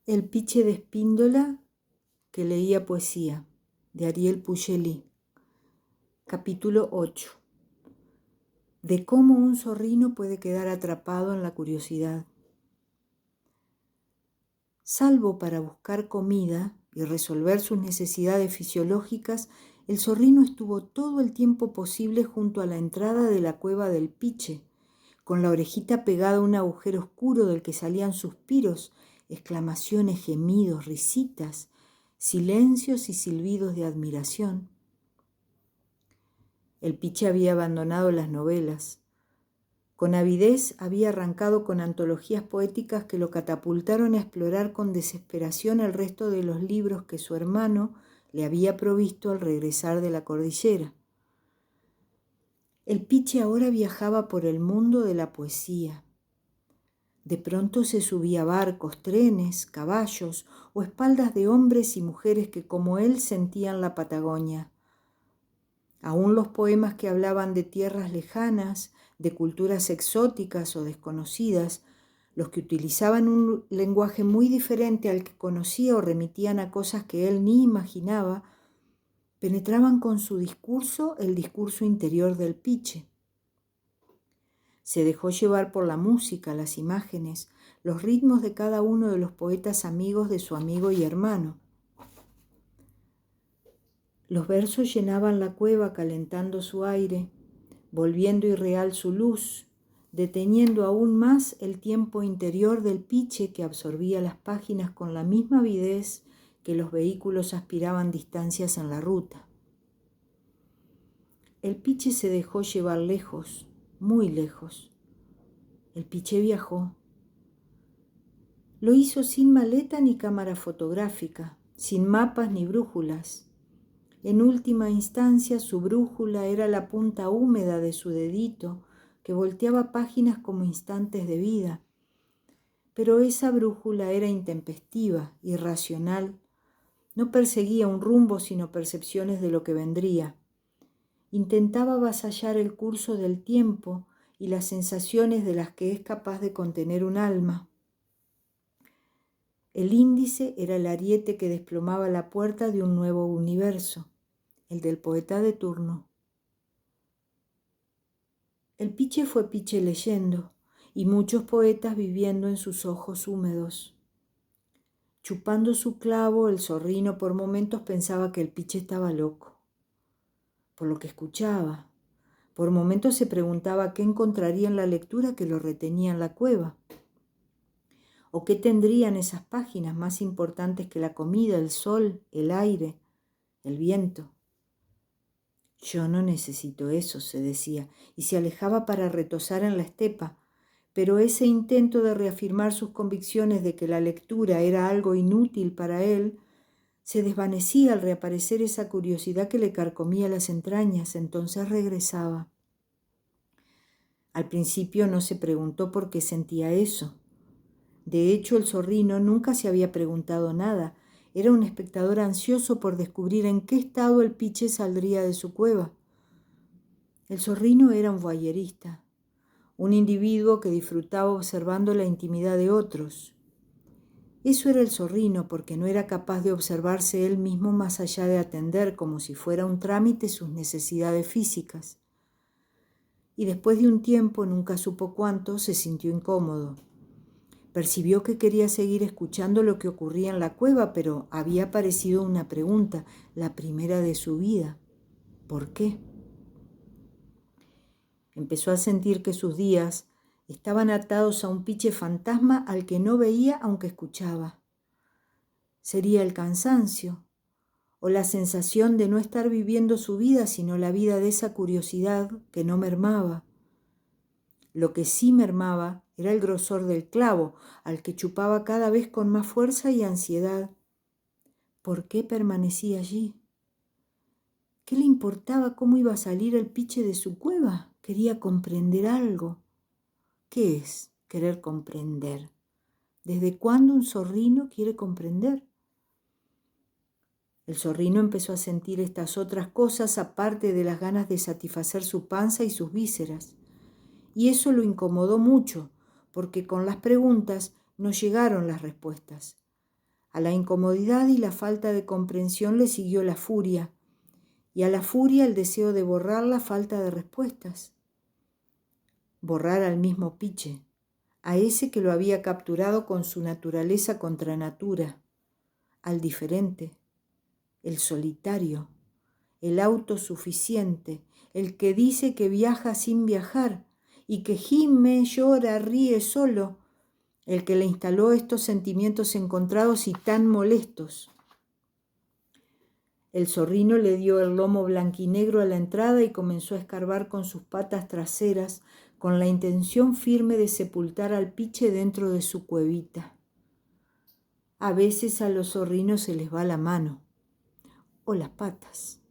El piche de Espíndola que leía poesía, de Ariel Pugliese. Capítulo 8. De cómo un zorrino puede quedar atrapado en la curiosidad. Salvo para buscar comida y resolver sus necesidades fisiológicas, el zorrino estuvo todo el tiempo posible junto a la entrada de la cueva del piche, con la orejita pegada a un agujero oscuro del que salían suspiros, exclamaciones, gemidos, risitas, silencios y silbidos de admiración. El piche había abandonado las novelas. Con avidez había arrancado con antologías poéticas que lo catapultaron a explorar con desesperación el resto de los libros que su hermano le había provisto al regresar de la cordillera. El piche ahora viajaba por el mundo de la poesía. De pronto se subía a barcos, trenes, caballos o espaldas de hombres y mujeres que como él sentían la Patagonia. Aún los poemas que hablaban de tierras lejanas, de culturas exóticas o desconocidas, los que utilizaban un lenguaje muy diferente al que conocía o remitían a cosas que él ni imaginaba, penetraban con su discurso el discurso interior del piche. Se dejó llevar por la música, las imágenes, los ritmos de cada uno de los poetas amigos de su amigo y hermano. Los versos llenaban la cueva calentando su aire, volviendo irreal su luz, deteniendo aún más el tiempo interior del piche que absorbía las páginas con la misma avidez que los vehículos aspiraban distancias en la ruta. El piche se dejó llevar lejos, muy lejos. El piche viajó. Lo hizo sin maleta ni cámara fotográfica, sin mapas ni brújulas. En última instancia, su brújula era la punta húmeda de su dedito que volteaba páginas como instantes de vida. Pero esa brújula era intempestiva, irracional. No perseguía un rumbo, sino percepciones de lo que vendría. Intentaba avasallar el curso del tiempo y las sensaciones de las que es capaz de contener un alma. El índice era el ariete que desplomaba la puerta de un nuevo universo, el del poeta de turno. El piche fue piche leyendo, y muchos poetas viviendo en sus ojos húmedos. Chupando su clavo, el zorrino por momentos pensaba que el piche estaba loco, por lo que escuchaba. Por momentos se preguntaba qué encontraría en la lectura que lo retenía en la cueva, o qué tendrían esas páginas más importantes que la comida, el sol, el aire, el viento. Yo no necesito eso, se decía, y se alejaba para retozar en la estepa, pero ese intento de reafirmar sus convicciones de que la lectura era algo inútil para él, se desvanecía al reaparecer esa curiosidad que le carcomía las entrañas. Entonces regresaba. Al principio no se preguntó por qué sentía eso. De hecho, el zorrino nunca se había preguntado nada. Era un espectador ansioso por descubrir en qué estado el piche saldría de su cueva. El zorrino era un voyerista, un individuo que disfrutaba observando la intimidad de otros. Eso era el zorrino porque no era capaz de observarse él mismo más allá de atender como si fuera un trámite sus necesidades físicas. Y después de un tiempo, nunca supo cuánto, se sintió incómodo. Percibió que quería seguir escuchando lo que ocurría en la cueva, pero había aparecido una pregunta, la primera de su vida. ¿Por qué? Empezó a sentir que sus días estaban atados a un piche fantasma al que no veía aunque escuchaba. Sería el cansancio o la sensación de no estar viviendo su vida, sino la vida de esa curiosidad que no mermaba. Lo que sí mermaba era el grosor del clavo, al que chupaba cada vez con más fuerza y ansiedad. ¿Por qué permanecía allí? ¿Qué le importaba cómo iba a salir el piche de su cueva? Quería comprender algo. ¿Qué es querer comprender? ¿Desde cuándo un zorrino quiere comprender? El zorrino empezó a sentir estas otras cosas aparte de las ganas de satisfacer su panza y sus vísceras. Y eso lo incomodó mucho, porque con las preguntas no llegaron las respuestas. A la incomodidad y la falta de comprensión le siguió la furia, y a la furia el deseo de borrar la falta de respuestas. Borrar al mismo Piche, a ese que lo había capturado con su naturaleza contra natura, al diferente, el solitario, el autosuficiente, el que dice que viaja sin viajar y que gime, llora, ríe solo, el que le instaló estos sentimientos encontrados y tan molestos. El zorrino le dio el lomo blanquinegro a la entrada y comenzó a escarbar con sus patas traseras con la intención firme de sepultar al Piche dentro de su cuevita. A veces a los zorrinos se les va la mano, o las patas.